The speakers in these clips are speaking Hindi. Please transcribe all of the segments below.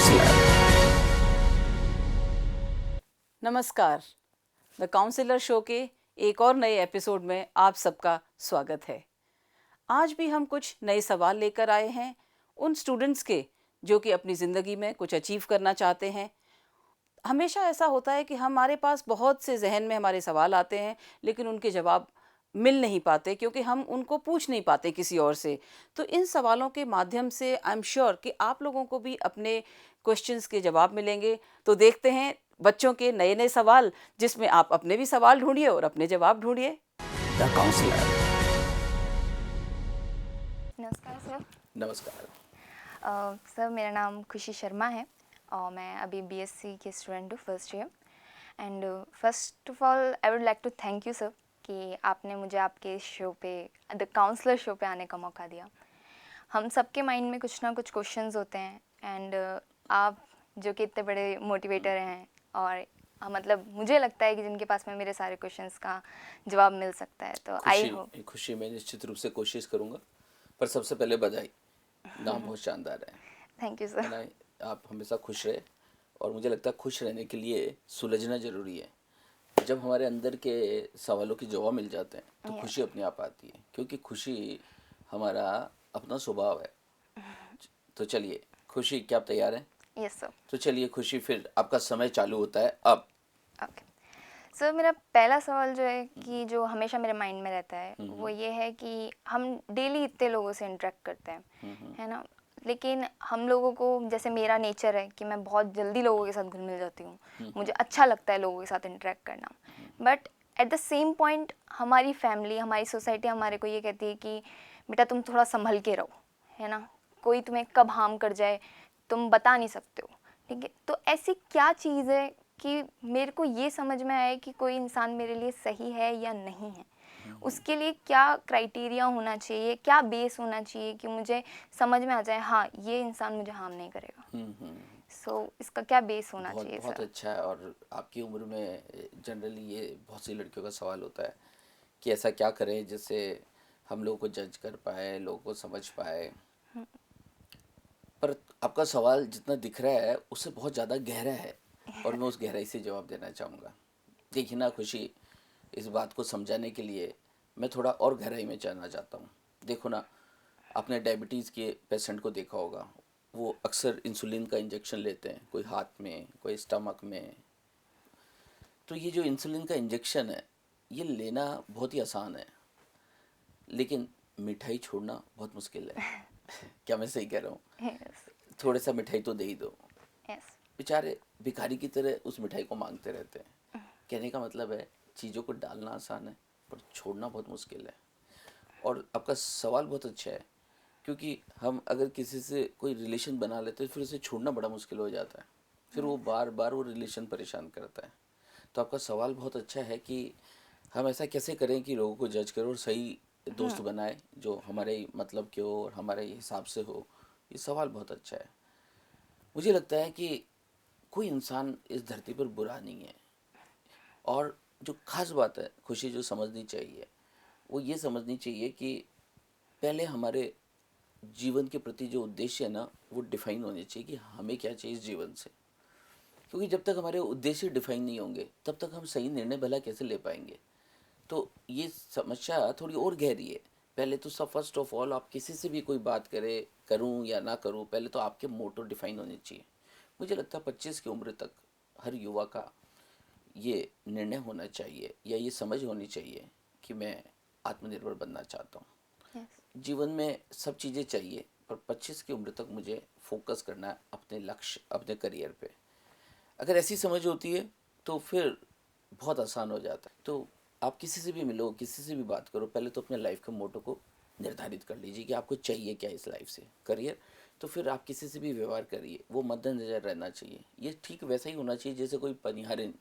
काउंसलर। नमस्कार। द काउंसलर शो के एक और नए एपिसोड में आप सबका स्वागत है। आज भी हम कुछ नए सवाल लेकर आए हैं उन स्टूडेंट्स के जो कि अपनी ज़िंदगी में कुछ अचीव करना चाहते हैं। हमेशा ऐसा होता है कि हमारे पास बहुत से जहन में हमारे सवाल आते हैं, लेकिन उनके जवाब मिल नहीं पाते क्योंकि हम उनको पूछ नहीं पाते किसी और से। तो इन सवालों के माध्यम से आई एम श्योर कि आप लोगों को भी अपने क्वेश्चंस के जवाब मिलेंगे। तो देखते हैं बच्चों के नए नए सवाल, जिसमें आप अपने भी सवाल ढूंढिए और अपने जवाब ढूंढिए। The counsellor. नमस्कार सर। नमस्कार। सर मेरा नाम खुशी शर्मा है और मैं अभी बीएससी की स्टूडेंट हूँ, first year. And first of all I would like to thank you sir कि आपने मुझे आपके शो पे, द काउंसलर शो पे आने का मौका दिया। हम सबके माइंड में कुछ ना कुछ क्वेश्चंस होते हैं एंड आप जो कि इतने बड़े मोटिवेटर हैं और मतलब मुझे लगता है कि जिनके पास में मेरे सारे क्वेश्चंस का जवाब मिल सकता है। तो आई होप। खुशी मैं निश्चित रूप से कोशिश करूंगा, पर सबसे पहले बधाई, नाम बहुत शानदार है। थैंक यू है सर। ना? आप हमेशा खुश रहे, और मुझे लगता है खुश रहने के लिए सुलझना ज़रूरी है। जब हमारे अंदर के सवालों के जवाब मिल जाते हैं तो Yes. खुशी अपने आप आती है, क्योंकि खुशी हमारा अपना स्वभाव है। तो चलिए खुशी, क्या आप तैयार हैं? Yes sir. तो चलिए खुशी, फिर आपका समय चालू होता है अब। ओके सर, मेरा पहला सवाल जो है कि जो हमेशा मेरे माइंड में रहता है वो ये है कि हम डेली इतने लोगों से इंटरेक्ट करते हैं, है ना। लेकिन हम लोगों को, जैसे मेरा नेचर है कि मैं बहुत जल्दी लोगों के साथ घुल मिल जाती हूँ, मुझे अच्छा लगता है लोगों के साथ इंटरेक्ट करना। But at the same point हमारी फैमिली, हमारी सोसाइटी हमारे को ये कहती है कि बेटा तुम थोड़ा संभल के रहो, है ना, कोई तुम्हें कब हार्म कर जाए तुम बता नहीं सकते हो। ठीक है, तो ऐसी क्या चीज़ है कि मेरे को ये समझ में आए कि कोई इंसान मेरे लिए सही है या नहीं है, उसके लिए क्या क्राइटेरिया होना चाहिए, क्या बेस होना चाहिए कि मुझे समझ में आ जाए हाँ ये इंसान मुझे हार्म नहीं करेगा। सो इसका क्या बेस होना बहुत चाहिए बहुत सर? अच्छा है। और आपकी उम्र में जनरली ये बहुत सी लड़कियों का सवाल होता है कि ऐसा क्या करें जिससे हम लोगों को जज कर पाए, लोगों को समझ पाए। पर आपका सवाल जितना दिख रहा है उससे बहुत ज़्यादा गहरा है, और मैं उस गहराई से जवाब देना चाहूँगा। देखिए ना खुशी, इस बात को समझाने के लिए मैं थोड़ा और गहराई में जाना चाहता हूँ। देखो ना, आपने डायबिटीज़ के पेशेंट को देखा होगा, वो अक्सर इंसुलिन का इंजेक्शन लेते हैं, कोई हाथ में, कोई स्टमक में। तो ये जो इंसुलिन का इंजेक्शन है, ये लेना बहुत ही आसान है, लेकिन मिठाई छोड़ना बहुत मुश्किल है। क्या मैं सही कह रहा हूँ? यस। थोड़ा सा मिठाई तो दे ही दो। यस। बेचारे भिखारी की तरह उस मिठाई को मांगते रहते हैं। कहने का मतलब है, चीज़ों को डालना आसान है पर छोड़ना बहुत मुश्किल है। और आपका सवाल बहुत अच्छा है, क्योंकि हम अगर किसी से कोई रिलेशन बना लेते हैं फिर उसे छोड़ना बड़ा मुश्किल हो जाता है, फिर वो बार बार वो रिलेशन परेशान करता है। तो आपका सवाल बहुत अच्छा है कि हम ऐसा कैसे करें कि लोगों को जज करो और सही दोस्त बनाए जो हमारे मतलब के हो और हमारे हिसाब से हो। ये सवाल बहुत अच्छा है। मुझे लगता है कि कोई इंसान इस धरती पर बुरा नहीं है। और जो खास बात है खुशी, जो समझनी चाहिए, वो ये समझनी चाहिए कि पहले हमारे जीवन के प्रति जो उद्देश्य है ना, वो डिफाइन होने चाहिए कि हमें क्या चाहिए इस जीवन से। क्योंकि जब तक हमारे उद्देश्य डिफाइन नहीं होंगे तब तक हम सही निर्णय भला कैसे ले पाएंगे। तो ये समस्या थोड़ी और गहरी है। पहले तो सब, फर्स्ट ऑफ ऑल, आप किसी से भी कोई बात करूं या ना करूं, पहले तो आपके मोटो डिफाइन होने चाहिए। मुझे लगता है 25 की उम्र तक हर युवा का ये निर्णय होना चाहिए या ये समझ होनी चाहिए कि मैं आत्मनिर्भर बनना चाहता हूँ। यस। जीवन में सब चीज़ें चाहिए, पर 25 की उम्र तक मुझे फोकस करना है अपने लक्ष्य, अपने करियर पे। अगर ऐसी समझ होती है तो फिर बहुत आसान हो जाता है। तो आप किसी से भी मिलो, किसी से भी बात करो, पहले तो अपने लाइफ के मोटो को निर्धारित कर लीजिए कि आपको चाहिए क्या इस लाइफ से। करियर, तो फिर आप किसी से भी व्यवहार करिए, वो मद्देनजर रहना चाहिए। ये ठीक वैसा ही होना चाहिए जैसे कोई पनिहारिन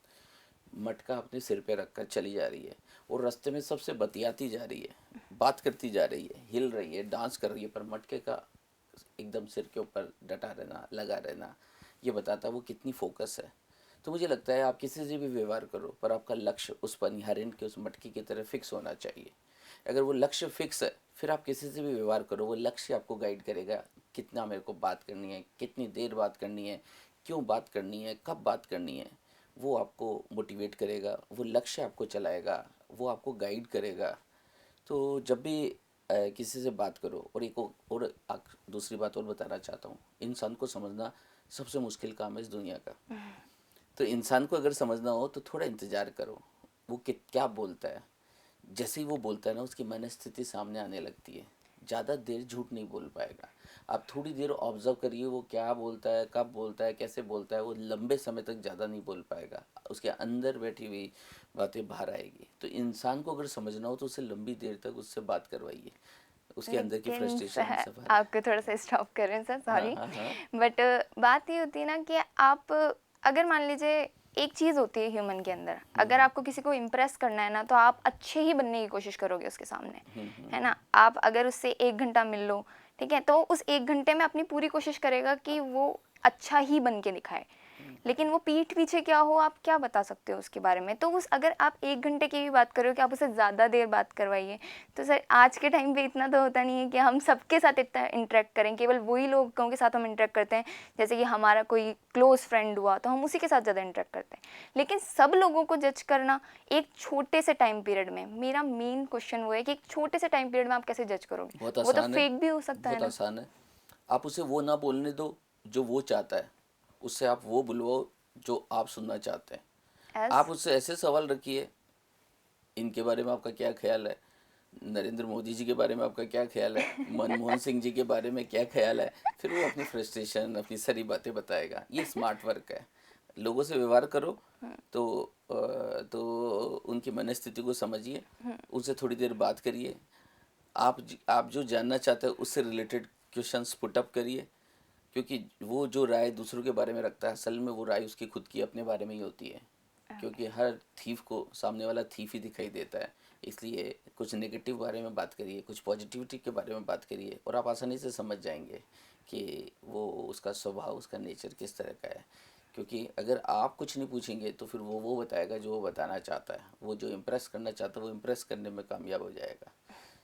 मटका अपने सिर पे रखकर चली जा रही है और रास्ते में सबसे बतियाती जा रही है, बात करती जा रही है, हिल रही है, डांस कर रही है, पर मटके का एकदम सिर के ऊपर डटा रहना, लगा रहना, ये बताता है वो कितनी फोकस है। तो मुझे लगता है आप किसी से भी व्यवहार करो, पर आपका लक्ष्य उस पनिहारिन के, उस मटके की तरह फिक्स होना चाहिए। अगर वो लक्ष्य फिक्स है, फिर आप किसी से भी व्यवहार करो, वो लक्ष्य आपको गाइड करेगा कितना मेरे को बात करनी है, कितनी देर बात करनी है, क्यों बात करनी है, कब बात करनी है, वो आपको मोटिवेट करेगा, वो लक्ष्य आपको चलाएगा, वो आपको गाइड करेगा। तो जब भी किसी से बात करो, और दूसरी बात और बताना चाहता हूँ, इंसान को समझना सबसे मुश्किल काम है इस दुनिया का। तो इंसान को अगर समझना हो तो थोड़ा इंतज़ार करो, वो क्या बोलता है। जैसे ही वो बोलता है ना, उसकी मनस्थिति सामने आने लगती है। ज़्यादा देर झूठ नहीं बोल पाएगा। आप थोड़ी देर ऑब्जर्व करिए, वो क्या बोलता है, कब बोलता है, कैसे बोलता है। वो लंबे समय तक ज़्यादा नहीं बोल पाएगा, उसके अंदर बैठी हुई बातें बाहर आएगी। तो इंसान को अगर समझना हो तो उसे लंबी देर तक उससे बात करवाइए, उसके अंदर की फ्रस्ट्रेशन सब है। आपको थोड़ा सा स्टॉप कर रहे हैं सर, सॉरी। हाँ। बट बात ये होती है ना कि आप अगर मान लीजिए एक चीज़ होती है ह्यूमन के अंदर, अगर आपको किसी को इम्प्रेस करना है ना, तो आप अच्छे ही बनने की कोशिश करोगे उसके सामने, है ना। आप अगर उससे 1 घंटा मिल लो, ठीक है, तो उस 1 घंटे में अपनी पूरी कोशिश करेगा कि वो अच्छा ही बन के दिखाए। लेकिन वो पीठ पीछे क्या हो, आप क्या बता सकते हो उसके बारे में। तो अगर आप 1 घंटे की भी बात करो कि आप उसे ज़्यादा देर बात करवाइए, तो सर आज के टाइम पे इतना तो होता नहीं है कि हम सबके साथ इतना इंटरेक्ट करें। केवल वही लोगों के साथ हम इंटरेक्ट करते हैं, जैसे कि हमारा कोई क्लोज फ्रेंड हुआ तो हम उसी के साथ ज़्यादा इंटरेक्ट करते हैं। लेकिन सब लोगों को जज करना एक छोटे से टाइम पीरियड में, मेरा मेन क्वेश्चन वो है कि एक छोटे से टाइम पीरियड में आप कैसे जज करोगे। वो तो फेक भी हो सकता है ना। बहुत आसान है। आप उसे वो ना बोलने दो जो वो चाहता है, उससे आप वो बुलवाओ जो आप सुनना चाहते हैं। आप उससे ऐसे सवाल रखिए, इनके बारे में आपका क्या ख्याल है, नरेंद्र मोदी जी के बारे में आपका क्या ख्याल है, मनमोहन सिंह जी के बारे में क्या ख्याल है। फिर वो अपनी फ्रस्ट्रेशन, अपनी सारी बातें बताएगा। ये स्मार्ट वर्क है। लोगों से व्यवहार करो तो उनकी मनस्थिति को समझिए, उनसे थोड़ी देर बात करिए। आप जो जानना चाहते हैं उससे रिलेटेड क्वेश्चंस पुटअप करिए, क्योंकि वो जो राय दूसरों के बारे में रखता है, असल में वो राय उसकी खुद की अपने बारे में ही होती है। क्योंकि हर थीफ को सामने वाला थीफ ही दिखाई देता है। इसलिए कुछ नेगेटिव बारे में बात करिए, कुछ पॉजिटिविटी के बारे में बात करिए, और आप आसानी से समझ जाएंगे कि वो उसका स्वभाव, उसका नेचर किस तरह का है। क्योंकि अगर आप कुछ नहीं पूछेंगे तो फिर वो बताएगा जो वो बताना चाहता है। वो जो इम्प्रेस करना चाहता है वो इम्प्रेस करने में कामयाब हो जाएगा।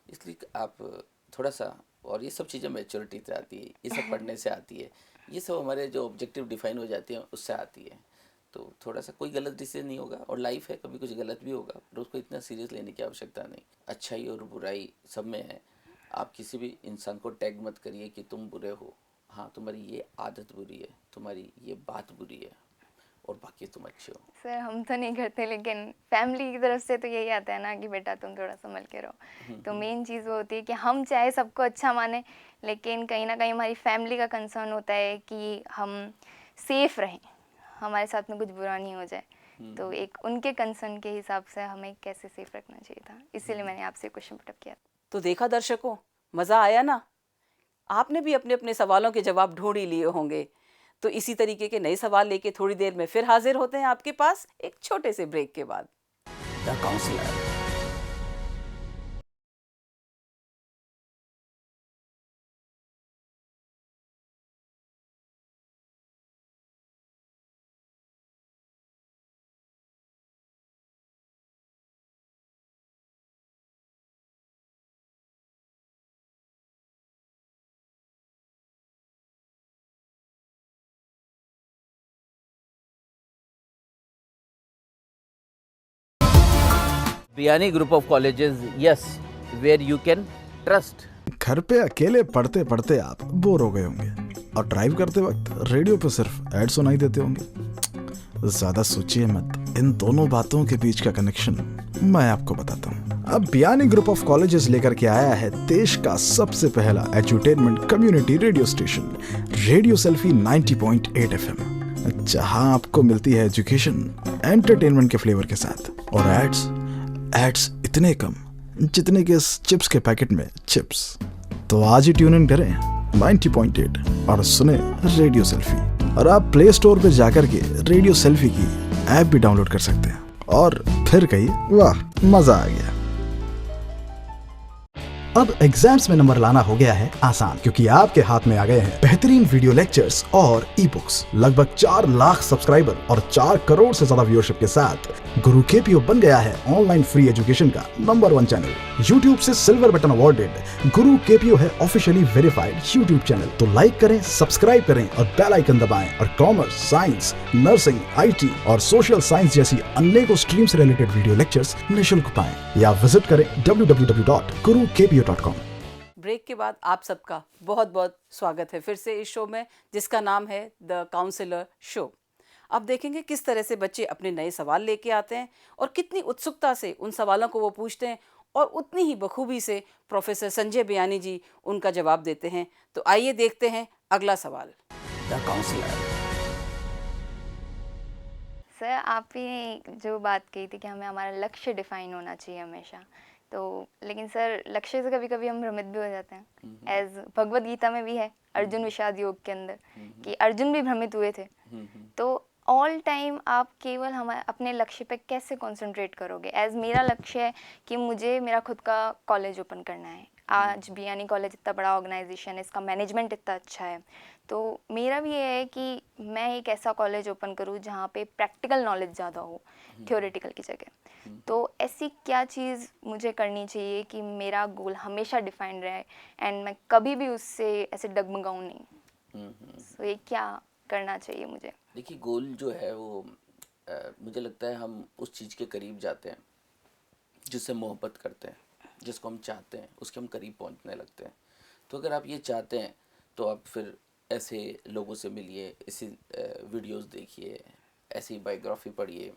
इसलिए आप थोड़ा सा, और ये सब चीज़ें मैच्योरिटी से आती है, ये सब पढ़ने से आती है, ये सब हमारे जो ऑब्जेक्टिव डिफाइन हो जाते हैं उससे आती है। तो थोड़ा सा कोई गलत डिसीजन नहीं होगा, और लाइफ है, कभी कुछ गलत भी होगा, पर उसको इतना सीरियस लेने की आवश्यकता नहीं। अच्छाई और बुराई सब में है। आप किसी भी इंसान को टैग मत करिए कि तुम बुरे हो। हाँ, तुम्हारी ये आदत बुरी है, तुम्हारी ये बात बुरी है, और बाकी तुम अच्छे हो। सर हम तो नहीं करते, लेकिन फैमिली की तरफ से तो यही आता है ना कि बेटा तुम थोड़ा संभल के रहो। तो मेन चीज़ वो होती है कि हम चाहे सबको अच्छा माने, लेकिन कहीं ना कहीं हमारी फैमिली का कंसर्न होता है कि हम सेफ रहें, हमारे साथ में कुछ बुरा नहीं हो जाए। तो एक उनके कंसर्न के हिसाब से हमें कैसे सेफ रखना चाहिए था, इसीलिए मैंने आपसे क्वेश्चन पुटअप किया। तो देखा दर्शकों, मज़ा आया ना। आपने भी अपने अपने सवालों के जवाब ढूंढ ही लिए होंगे। तो इसी तरीके के नए सवाल लेके थोड़ी देर में फिर हाजिर होते हैं आपके पास, एक छोटे से ब्रेक के बाद। The counsellor. Biyani group of colleges, yes, where you can trust. घर पे अकेले पढ़ते पढ़ते आप बोर हो गए होंगे, और ड्राइव करते वक्त रेडियो पे सिर्फ ऐड सुनाई देते होंगे। ज्यादा सोचिए मत, इन दोनों बातों के बीच का कनेक्शन मैं आपको बताता हूँ। अब बियानी ग्रुप ऑफ कॉलेजेस लेकर के आया है देश का सबसे पहला edutainment community radio station, radio selfie 90.8 FM, जहां आपको मिलती है एजुकेशन एंटरटेनमेंट के फ्लेवर के साथ, और एड्स इतने कम जितने के इस चिप्स के पैकेट में चिप्स। तो आज ही ट्यून इन करें 90.8 और सुने रेडियो सेल्फी। और आप प्ले स्टोर पे जाकर के रेडियो सेल्फी की ऐप भी डाउनलोड कर सकते हैं, और फिर कहिए वाह मजा आ गया। अब एग्जाम्स में नंबर लाना हो गया है आसान, क्योंकि आपके हाथ में आ गए हैं बेहतरीन वीडियो लेक्चर्स और ई बुक्स। लगभग 4 लाख सब्सक्राइबर और 4 करोड़ से ज्यादा व्यूअरशिप के साथ गुरु केपीओ बन गया है ऑनलाइन फ्री एजुकेशन का नंबर 1 चैनल। यूट्यूब से सिल्वर बटन अवॉर्डेड गुरु केपीओ है ऑफिशियली वेरीफाइड यूट्यूब चैनल। तो लाइक करें, सब्सक्राइब करें और बेल आइकन दबाएं और कॉमर्स, साइंस, नर्सिंग, IT और सोशल साइंस जैसी अनेकों स्ट्रीम से रिलेटेड वीडियो लेक्चर्स निःशुल्क पाएं या विजिट करें www.gurukpo.com। ब्रेक के बाद आप सबका बहुत बहुत स्वागत है फिर से इस शो में, जिसका नाम है द काउंसलर शो। अब देखेंगे किस तरह से बच्चे अपने नए सवाल लेके आते हैं और कितनी उत्सुकता से उन सवालों को वो पूछते हैं और उतनी ही बखूबी से प्रोफेसर संजय बियानी जी उनका जवाब देते हैं। तो आइए देखते हैं अगला सवाल। The counsellor. सर, आपने जो बात कही थी कि हमें हमारा लक्ष्य डिफाइन होना चाहिए हमेशा, तो लेकिन सर लक्ष्य से कभी कभी हम भ्रमित भी हो जाते हैं। एज भगवत गीता में भी है अर्जुन विषाद योग के अंदर कि अर्जुन भी भ्रमित हुए थे। तो ऑल टाइम आप केवल हमारे अपने लक्ष्य पे कैसे कंसंट्रेट करोगे? एज मेरा लक्ष्य है कि मुझे मेरा खुद का कॉलेज ओपन करना है। आज बियानी कॉलेज इतना बड़ा ऑर्गेनाइजेशन है, इसका मैनेजमेंट इतना अच्छा है, तो मेरा भी ये है कि मैं एक ऐसा कॉलेज ओपन करूँ जहाँ पे प्रैक्टिकल नॉलेज ज़्यादा हो थ्योरेटिकल की जगह। तो ऐसी क्या चीज़ मुझे करनी चाहिए कि मेरा गोल हमेशा डिफाइंड रहे एंड मैं कभी भी उससे ऐसे डगमगाऊँ नहीं? सो ये क्या करना चाहिए मुझे? देखिए, गोल जो है वो मुझे लगता है हम उस चीज़ के करीब जाते हैं जिससे मोहब्बत करते हैं, जिसको हम चाहते हैं उसके हम करीब पहुंचने लगते हैं। तो अगर आप ये चाहते हैं तो आप फिर ऐसे लोगों से मिलिए, ऐसी वीडियोस देखिए, ऐसी बायोग्राफी पढ़िए,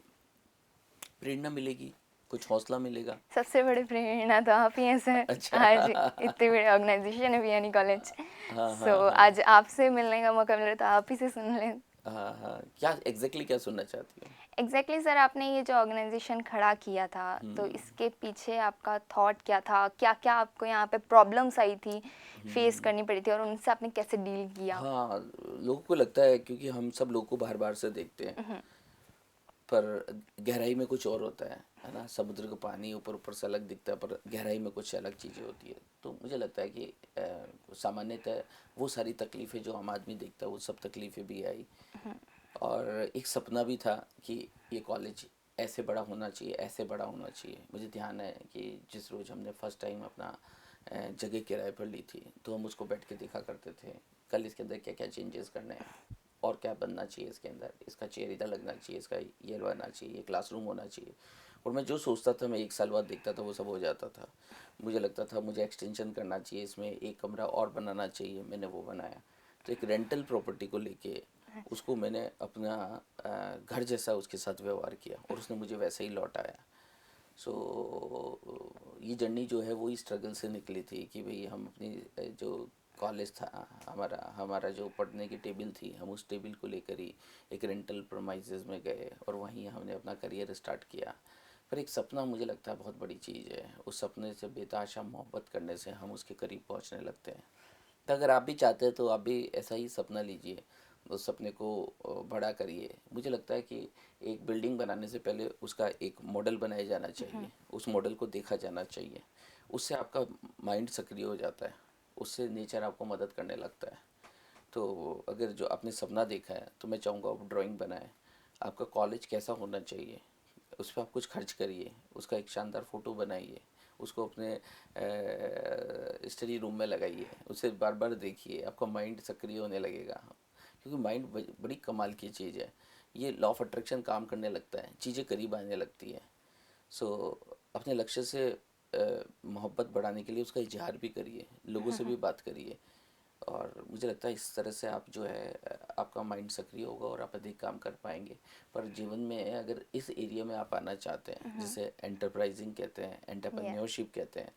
प्रेरणा मिलेगी, कुछ हौसला मिलेगा। सबसे बड़ी प्रेरणा तो आप ही हैं सर। अच्छा। आज इतनी बड़ी ऑर्गेनाइजेशन है बियानी कॉलेज, हाँ, सो आज आपसे मिलने का मौका मिला तो आप ही से सुन लें। हाँ हाँ, क्या एग्जैक्टली क्या सुनना चाहती हो? एग्जैक्टली सर, आपने ये जो ऑर्गेनाइजेशन खड़ा किया था तो इसके पीछे आपका थॉट क्या था? क्या क्या आपको यहाँ पे प्रॉब्लम्स आई थी, फेस करनी पड़ी थी और उनसे आपने कैसे डील किया? हाँ, लोगों को लगता है क्योंकि हम सब लोग को बाहर बाहर से देखते हैं, पर गहराई में कुछ और होता है ना। समुद्र का पानी ऊपर ऊपर से अलग दिखता है, पर गहराई में कुछ अलग चीज़ें होती है। तो मुझे लगता है कि सामान्यतः वो सारी तकलीफ़ें जो आम आदमी देखता है वो सब तकलीफ़ें भी आई, और एक सपना भी था कि ये कॉलेज ऐसे बड़ा होना चाहिए, ऐसे बड़ा होना चाहिए। मुझे ध्यान है कि जिस रोज़ हमने फर्स्ट टाइम अपना जगह किराए पर ली थी तो हम उसको बैठ के देखा करते थे, कल इसके अंदर क्या क्या चेंजेस करने हैं और क्या बनना चाहिए इसके अंदर, इसका चेयर इधर लगना चाहिए, इसका ये बनना चाहिए, ये क्लासरूम होना चाहिए। और मैं जो सोचता था मैं 1 साल बाद देखता था वो सब हो जाता था। मुझे लगता था मुझे एक्सटेंशन करना चाहिए, इसमें एक कमरा और बनाना चाहिए, मैंने वो बनाया। तो एक रेंटल प्रॉपर्टी को लेके उसको मैंने अपना घर जैसा उसके साथ व्यवहार किया और उसने मुझे वैसे ही लौटाया। सो ये जर्नी जो है वो ही स्ट्रगल से निकली थी कि भाई हम अपनी जो कॉलेज था, हमारा जो पढ़ने की टेबल थी, हम उस टेबल को लेकर ही एक रेंटल प्रोमाइसेस में गए और वहीं हमने अपना करियर स्टार्ट किया। पर एक सपना मुझे लगता है बहुत बड़ी चीज़ है। उस सपने से बेतहाशा मोहब्बत करने से हम उसके करीब पहुंचने लगते हैं। तो अगर आप भी चाहते हैं तो आप भी ऐसा ही सपना लीजिए, उस सपने को बड़ा करिए। मुझे लगता है कि एक बिल्डिंग बनाने से पहले उसका एक मॉडल बनाया जाना चाहिए, उस मॉडल को देखा जाना चाहिए। उससे आपका माइंड सक्रिय हो जाता है, उससे नेचर आपको मदद करने लगता है। तो अगर जो आपने सपना देखा है तो मैं चाहूँगा आप ड्राइंग बनाएं, आपका कॉलेज कैसा होना चाहिए उस पर आप कुछ खर्च करिए, उसका एक शानदार फ़ोटो बनाइए, उसको अपने स्टडी रूम में लगाइए, उसे बार बार देखिए, आपका माइंड सक्रिय होने लगेगा। क्योंकि माइंड बड़ी कमाल की चीज़ है, ये लॉ ऑफ अट्रैक्शन काम करने लगता है, चीज़ें करीब आने लगती हैं। सो अपने लक्ष्य से मोहब्बत बढ़ाने के लिए उसका इजहार भी करिए, लोगों से भी बात करिए, और मुझे लगता है इस तरह से आप जो है आपका माइंड सक्रिय होगा और आप अधिक काम कर पाएंगे। पर जीवन में अगर इस एरिया में आप आना चाहते हैं जिसे एंटरप्राइजिंग कहते हैं, एंटरप्रेन्योरशिप कहते हैं,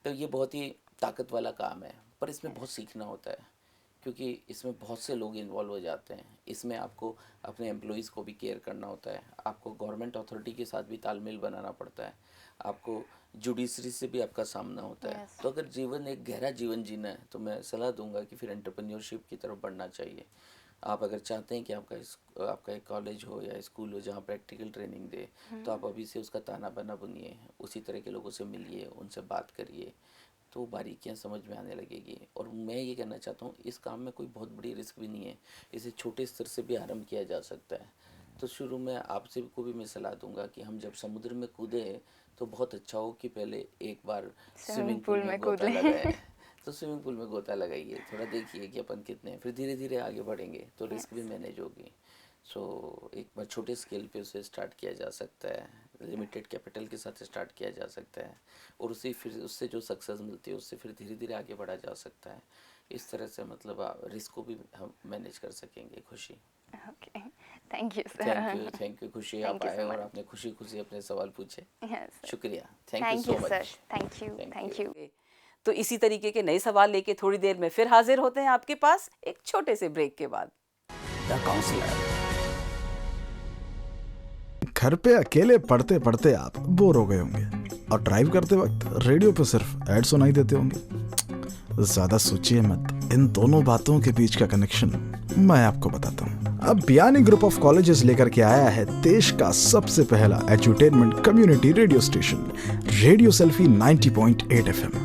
तो ये बहुत ही ताकत वाला काम है, पर इसमें बहुत सीखना होता है क्योंकि इसमें बहुत से लोग इन्वॉल्व हो जाते हैं। इसमें आपको अपने एम्प्लॉइज़ को भी केयर करना होता है, आपको गवर्नमेंट अथॉरिटी के साथ भी तालमेल बनाना पड़ता है, आपको जुडिशरी से भी आपका सामना होता है। तो अगर जीवन एक गहरा जीवन जीना है तो मैं सलाह दूंगा कि फिर एंटरप्रेन्योरशिप की तरफ बढ़ना चाहिए। आप अगर चाहते हैं कि आपका एक कॉलेज हो या स्कूल हो जहाँ प्रैक्टिकल ट्रेनिंग दे, तो आप अभी से उसका ताना बाना बुनिए, उसी तरह के लोगों से मिलिए, उनसे बात करिए, तो बारीकियाँ समझ में आने लगेगी। और मैं ये कहना चाहता हूँ इस काम में कोई बहुत बड़ी रिस्क भी नहीं है, इसे छोटे स्तर से भी आरम्भ किया जा सकता है। तो शुरू में आपसे को भी मैं सलाह दूंगा कि हम जब समुद्र में कूदे तो बहुत अच्छा हो कि पहले एक बार स्विमिंग पूल में कूद गोता लें। लगाए। तो स्विमिंग पूल में गोता लगाइए, थोड़ा देखिए कि अपन कितने हैं, फिर धीरे धीरे आगे बढ़ेंगे तो रिस्क भी मैनेज होगी। सो एक बार छोटे स्केल पे उसे स्टार्ट किया जा सकता है, लिमिटेड कैपिटल के साथ स्टार्ट किया जा सकता है, और उसी फिर उससे जो सक्सेस मिलती है उससे फिर धीरे धीरे आगे बढ़ा जा सकता है। इस तरह से मतलब रिस्क को भी हम मैनेज कर सकेंगे। खुशी, okay, thank you sir. Thank you खुशी, Thank आप you आए so और much. आपने खुशी खुशी अपने सवाल पूछे। यस सर, शुक्रिया, thank you thank so you sir, much. Thank you, Thank thank you. You. तो इसी तरीके के नए सवाल लेके थोड़ी देर में फिर हाजिर होते हैं आपके पास एक छोटे से ब्रेक के बाद। The counsellor. घर पे अकेले पढ़ते पढ़ते आप बोर हो गए होंगे और ड्राइव करते वक्त रेडियो पे सिर्फ ऐड सुनाई देते होंगे। ज्यादा सोचिए मत, इन दोनों बातों के बीच का कनेक्शन मैं आपको बताता हूँ। अब बियानी ग्रुप ऑफ कॉलेजेस लेकर के आया है देश का सबसे पहला edutainment community radio station, radio selfie 90.8 FM,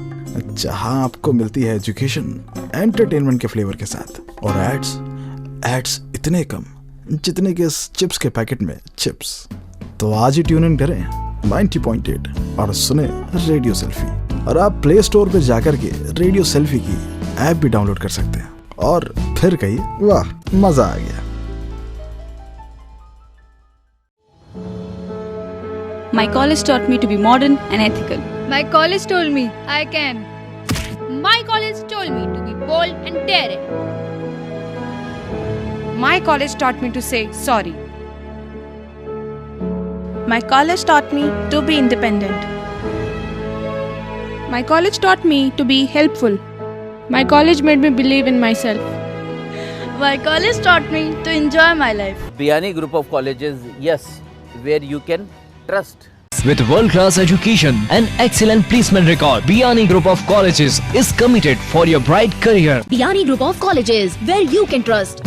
जहां आपको मिलती है एजुकेशन एंटरटेनमेंट के फ्लेवर के साथ, और एड्स इतने कम जितने के इस चिप्स के पैकेट में चिप्स। तो आज ही ट्यून इन करें 90.8 और सुने रेडियो सेल्फी। और आप प्ले स्टोर पे जाकर के रेडियो सेल्फी की ऐप भी डाउनलोड कर सकते हैं और फिर कहिए वाह मजा आ गया। My college taught me to be modern and ethical. My college told me I can. My college told me to be bold and daring. My college taught me to say sorry. My college taught me to be independent. My college taught me to be helpful. My college made me believe in myself. My college taught me to enjoy my life. Biyani group of colleges, yes, where you can trust. With world-class education and excellent placement record, Biyani Group of Colleges is committed for your bright career. Biyani Group of Colleges, where you can trust.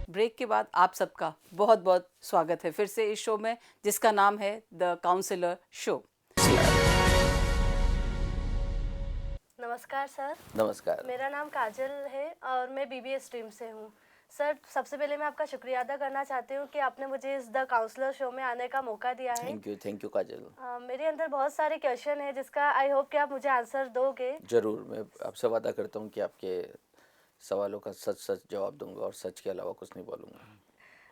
Break के बाद आप सबका बहुत बहुत स्वागत है फिर से इस शो में जिसका नाम है द काउंसलर शो। नमस्कार सर। नमस्कार। मेरा नाम काजल है और मैं बीबीए स्ट्रीम से हूँ। सर सबसे पहले मैं आपका शुक्रिया अदा करना चाहती हूँ कि आपने मुझे इस द काउंसलर शो में आने का मौका दिया है। थैंक यू काजल। मेरे अंदर बहुत सारे क्वेश्चन है जिसका आई होप कि आप मुझे आंसर दोगे। जरूर, मैं आपसे वादा करता हूँ कि आपके सवालों का सच जवाब दूंगा और सच के अलावा कुछ नहीं बोलूँगा।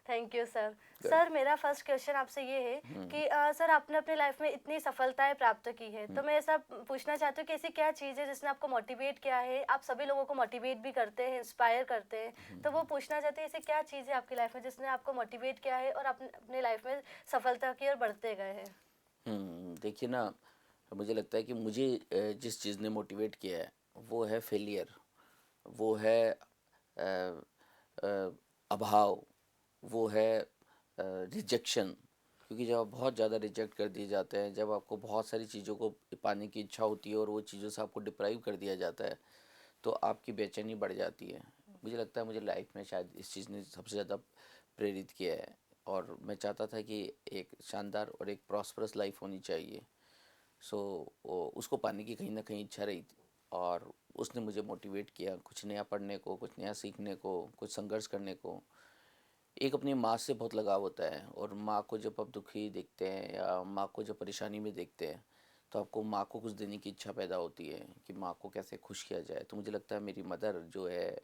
Thank you sir. सर मेरा फर्स्ट क्वेश्चन आपसे ये है कि सर आपने अपनी लाइफ में इतनी सफलताएं प्राप्त की है, तो मैं ऐसा पूछना चाहती हूँ कि ऐसी क्या चीज़ है जिसने आपको मोटिवेट किया है। आप सभी लोगों को मोटिवेट भी करते हैं, इंस्पायर करते हैं, तो वो पूछना चाहते हैं ऐसी क्या चीज़ है आपकी लाइफ में जिसने आपको मोटिवेट किया है और अपनी लाइफ में सफलता की ओर बढ़ते गए हैं। देखिए ना, मुझे लगता है कि मुझे जिस चीज़ ने मोटिवेट किया है वो है फेलियर, वो है अभाव, वो है रिजेक्शन। क्योंकि जब आप बहुत ज़्यादा रिजेक्ट कर दिए जाते हैं, जब आपको बहुत सारी चीज़ों को पाने की इच्छा होती है और वो चीज़ों से आपको डिप्राइव कर दिया जाता है, तो आपकी बेचैनी बढ़ जाती है। मुझे लगता है मुझे लाइफ में शायद इस चीज़ ने सबसे ज़्यादा प्रेरित किया है, और मैं चाहता था कि एक शानदार और एक प्रॉस्परस लाइफ होनी चाहिए। उसको पाने की कहीं ना कहीं इच्छा रही थी, और उसने मुझे मोटिवेट किया कुछ नया पढ़ने को, कुछ नया सीखने को, कुछ संघर्ष करने को। एक अपनी माँ से बहुत लगाव होता है, और माँ को जब आप दुखी देखते हैं या माँ को जब परेशानी में देखते हैं, तो आपको माँ को कुछ देने की इच्छा पैदा होती है कि माँ को कैसे खुश किया जाए। तो मुझे लगता है मेरी मदर जो है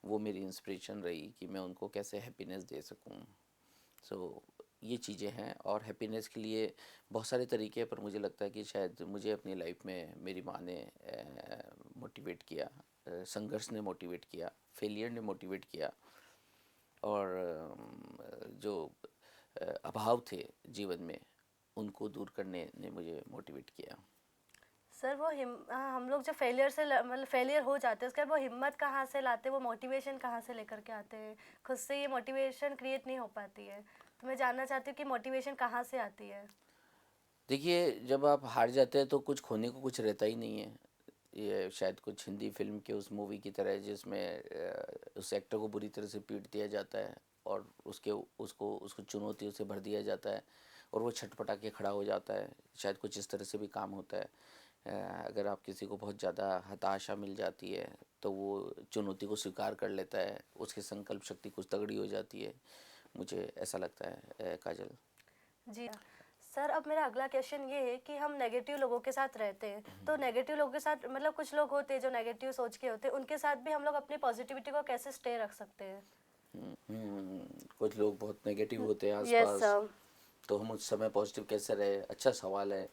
वो मेरी इंस्पिरेशन रही कि मैं उनको कैसे हैप्पीनेस दे सकूँ। ये चीज़ें हैं, और हैप्पीनेस के लिए बहुत सारे तरीके हैं, पर मुझे लगता है कि शायद मुझे अपनी लाइफ में मेरी माँ ने मोटिवेट किया, संघर्ष ने मोटिवेट किया, फेलियर ने मोटिवेट किया, और जो अभाव थे जीवन में उनको दूर करने ने मुझे मोटिवेट किया। सर वो हम लोग जो फेलियर से मतलब फेलियर हो जाते हैं उसके बाद वो हिम्मत कहाँ से लाते हैं, वो मोटिवेशन कहाँ से लेकर के आते हैं? खुद से ये मोटिवेशन क्रिएट नहीं हो पाती है, तो मैं जानना चाहती हूँ कि मोटिवेशन कहाँ से आती है। देखिए, जब आप हार जाते हैं तो कुछ खोने को कुछ रहता ही नहीं है। ये शायद कुछ हिंदी फिल्म के उस मूवी की तरह है जिसमें उस एक्टर को बुरी तरह से पीट दिया जाता है और उसको चुनौतियों से भर दिया जाता है और वो छटपटा के खड़ा हो जाता है। शायद कुछ इस तरह से भी काम होता है। अगर आप किसी को बहुत ज़्यादा हताशा मिल जाती है तो वो चुनौती को स्वीकार कर लेता है, उसकी संकल्प शक्ति कुछ तगड़ी हो जाती है, मुझे ऐसा लगता है काजल। जी सर, अब मेरा अगला क्वेश्चन ये है कि हम नेगेटिव लोगों के साथ रहते हैं, तो नेगेटिव लोगों के साथ मतलब कुछ लोग होते हैं जो नेगेटिव सोच के होते हैं, उनके साथ भी हम लोग अपनी पॉजिटिविटी को कैसे स्टे रख सकते हैं? कुछ लोग बहुत नेगेटिव होते हैं यस आसपास, सर। तो हम उस समय पॉजिटिव कैसे रहे? अच्छा सवाल है।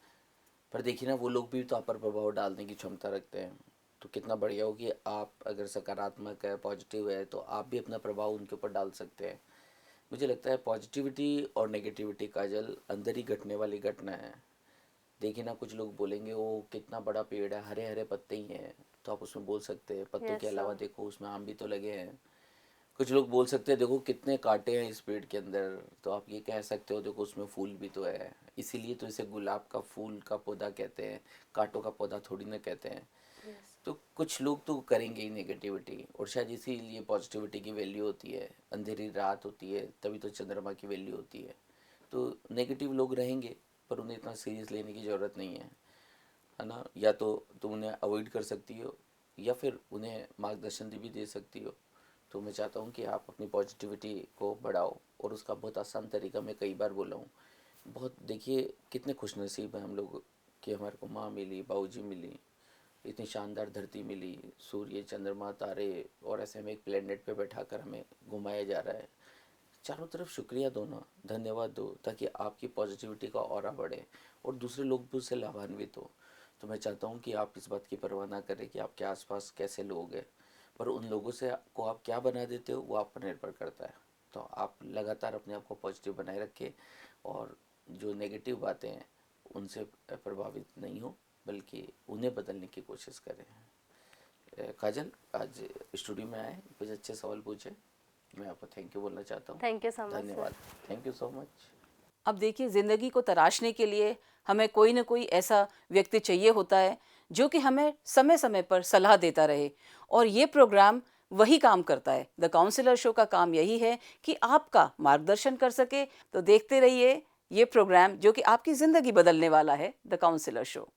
पर देखिए ना, वो लोग भी तो आप पर प्रभाव डालने की क्षमता रखते हैं, तो कितना बढ़िया हो कि आप अगर सकारात्मक है, पॉजिटिव है, तो आप भी अपना प्रभाव उनके ऊपर डाल सकते हैं। मुझे लगता है पॉजिटिविटी और नेगेटिविटी काजल अंदर ही घटने वाली घटना है। देखिए ना, कुछ लोग बोलेंगे वो कितना बड़ा पेड़ है, हरे हरे पत्ते ही हैं, तो आप उसमें बोल सकते हैं पत्तों Yes, के अलावा sir. देखो उसमें आम भी तो लगे हैं। कुछ लोग बोल सकते हैं देखो कितने कांटे हैं इस पेड़ के अंदर, तो आप ये कह सकते हो देखो उसमें फूल भी तो है। इसीलिए तो इसे गुलाब का फूल का पौधा कहते हैं, कांटों का पौधा थोड़ी ना कहते हैं। तो कुछ लोग तो करेंगे ही नेगेटिविटी, और शायद इसीलिए पॉजिटिविटी की वैल्यू होती है। अंधेरी रात होती है तभी तो चंद्रमा की वैल्यू होती है। तो नेगेटिव लोग रहेंगे पर उन्हें इतना सीरियस लेने की ज़रूरत नहीं है ना। या तो तुम उन्हें अवॉइड कर सकती हो या फिर उन्हें मार्गदर्शन भी दे सकती हो। तो मैं चाहता हूँ कि आप अपनी पॉजिटिविटी को बढ़ाओ, और उसका बहुत आसान तरीका मैं कई बार बोला हूँ। बहुत देखिए कितने खुशनसीब हैं हम लोग कि हमारे को माँ मिली, बाबूजी मिली, इतनी शानदार धरती मिली, सूर्य, चंद्रमा, तारे, और ऐसे हमें एक प्लेनेट पे बैठा कर हमें घुमाया जा रहा है। चारों तरफ शुक्रिया दो ना, धन्यवाद दो, ताकि आपकी पॉजिटिविटी का ऑरा बढ़े और दूसरे लोग भी उससे लाभान्वित हो। तो मैं चाहता हूँ कि आप इस बात की परवाह ना करें कि आपके आसपास कैसे लोग हैं, पर उन लोगों से को आप क्या बना देते हो वो आप पर निर्भर करता है। तो आप लगातार अपने आप को पॉजिटिव बनाए रखें, और जो नेगेटिव बातें हैं उनसे प्रभावित नहीं हो, बल्कि उन्हें बदलने की कोशिश करें। काजल आज स्टूडियो में आए, कुछ अच्छे सवाल पूछे, मैं आपको थैंक यू बोलना चाहता हूँ। थैंक यू सो मच धन्यवाद, थैंक यू सो मच। अब देखिए, ज़िंदगी को तराशने के लिए हमें कोई ना कोई ऐसा व्यक्ति चाहिए होता है जो कि हमें समय समय पर सलाह देता रहे, और ये प्रोग्राम वही काम करता है। द काउंसलर शो का काम यही है कि आपका मार्गदर्शन कर सके। तो देखते रहिए ये प्रोग्राम जो कि आपकी ज़िंदगी बदलने वाला है, द काउंसलर शो।